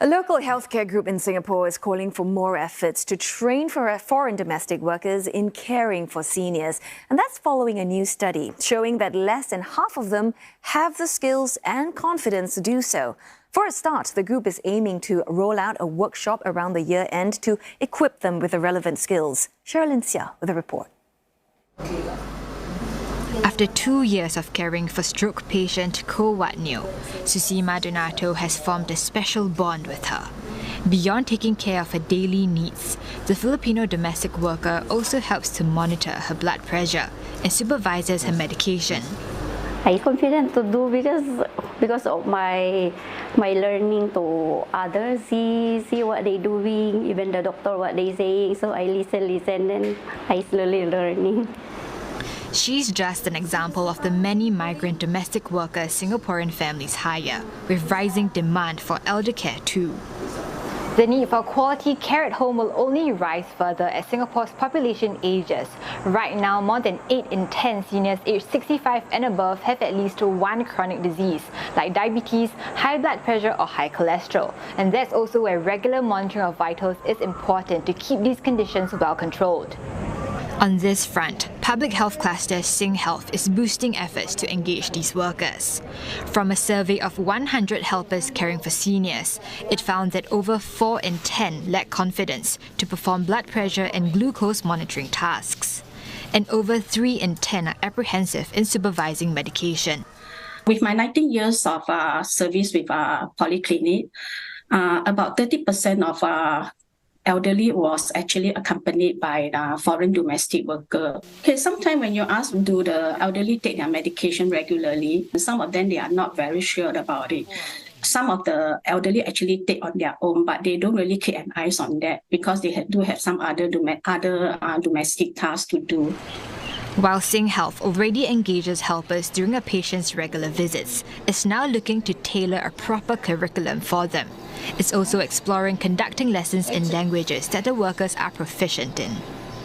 A local healthcare group in Singapore is calling for more efforts to train for foreign domestic workers in caring for seniors. And that's following a new study showing that less than half of them have the skills and confidence to do so. For a start, the group is aiming to roll out a workshop around the year end to equip them with the relevant skills. Sherilyn Sia with a report. After 2 years of caring for stroke patient Ko Wat Neo, Susima Donato has formed a special bond with her. Beyond taking care of her daily needs, the Filipino domestic worker also helps to monitor her blood pressure and supervises her medication. I'm confident to do because of my learning to others, see what they doing, even the doctor what they saying. So I listen, and I slowly learning. She's just an example of the many migrant domestic workers Singaporean families hire, with rising demand for elder care too. The need for quality care at home will only rise further as Singapore's population ages. Right now, more than 8 in 10 seniors aged 65 and above have at least one chronic disease, like diabetes, high blood pressure or high cholesterol. And that's also where regular monitoring of vitals is important to keep these conditions well controlled. On this front, Public Health Cluster SingHealth is boosting efforts to engage these workers. From a survey of 100 helpers caring for seniors, it found that over 4 in 10 lack confidence to perform blood pressure and glucose monitoring tasks. And over 3 in 10 are apprehensive in supervising medication. With my 19 years of service with Polyclinic, about 30% of elderly was actually accompanied by the foreign domestic worker. Okay, sometimes when you ask, do the elderly take their medication regularly, some of them, they are not very sure about it. Some of the elderly actually take on their own, but they don't really keep an eye on that because they do have some other domestic tasks to do. While SingHealth already engages helpers during a patient's regular visits, it's now looking to tailor a proper curriculum for them. It's also exploring conducting lessons in languages that the workers are proficient in.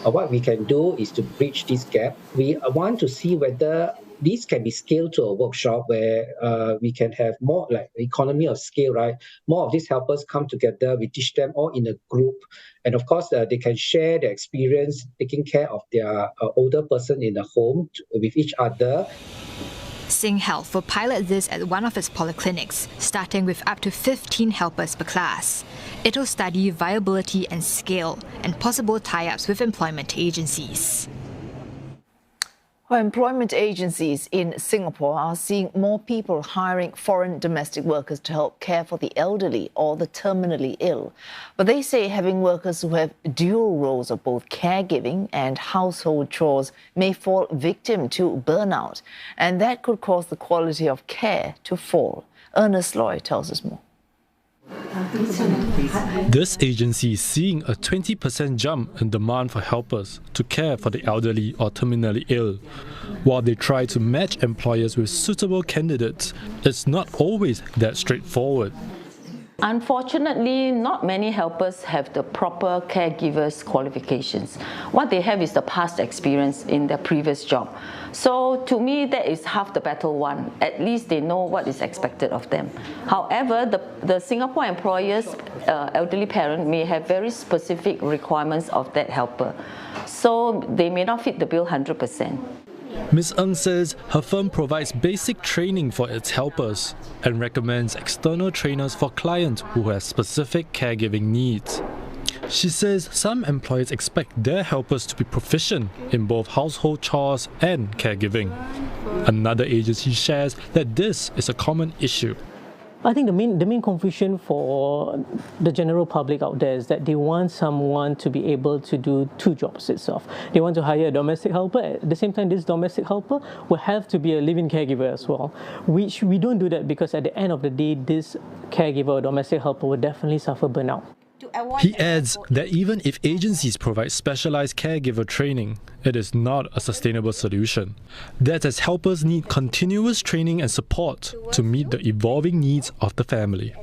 What we can do is to bridge this gap. We want to see whether these can be scaled to a workshop where we can have more like economy of scale, right? More of these helpers come together, we teach them all in a group. And of course, they can share their experience taking care of their older person in the home with each other. SingHealth will pilot this at one of its polyclinics, starting with up to 15 helpers per class. It'll study viability and scale and possible tie-ups with employment agencies. Well, employment agencies in Singapore are seeing more people hiring foreign domestic workers to help care for the elderly or the terminally ill. But they say having workers who have dual roles of both caregiving and household chores may fall victim to burnout, and that could cause the quality of care to fall. Ernest Loy tells us more. This agency is seeing a 20% jump in demand for helpers to care for the elderly or terminally ill. While they try to match employers with suitable candidates, it's not always that straightforward. Unfortunately, not many helpers have the proper caregivers qualifications. What they have is the past experience in their previous job. So to me, that is half the battle won. At least they know what is expected of them. However, the Singapore employers, elderly parent may have very specific requirements of that helper. So they may not fit the bill 100%. Ms. Ng says her firm provides basic training for its helpers and recommends external trainers for clients who have specific caregiving needs. She says some employers expect their helpers to be proficient in both household chores and caregiving. Another agency shares that this is a common issue. I think the main confusion for the general public out there is that they want someone to be able to do 2 jobs itself. They want to hire a domestic helper. At the same time, this domestic helper will have to be a living caregiver as well, which we don't do that because at the end of the day, this caregiver or domestic helper will definitely suffer burnout. He adds that even if agencies provide specialized caregiver training, it is not a sustainable solution. That as helpers need continuous training and support to meet the evolving needs of the family.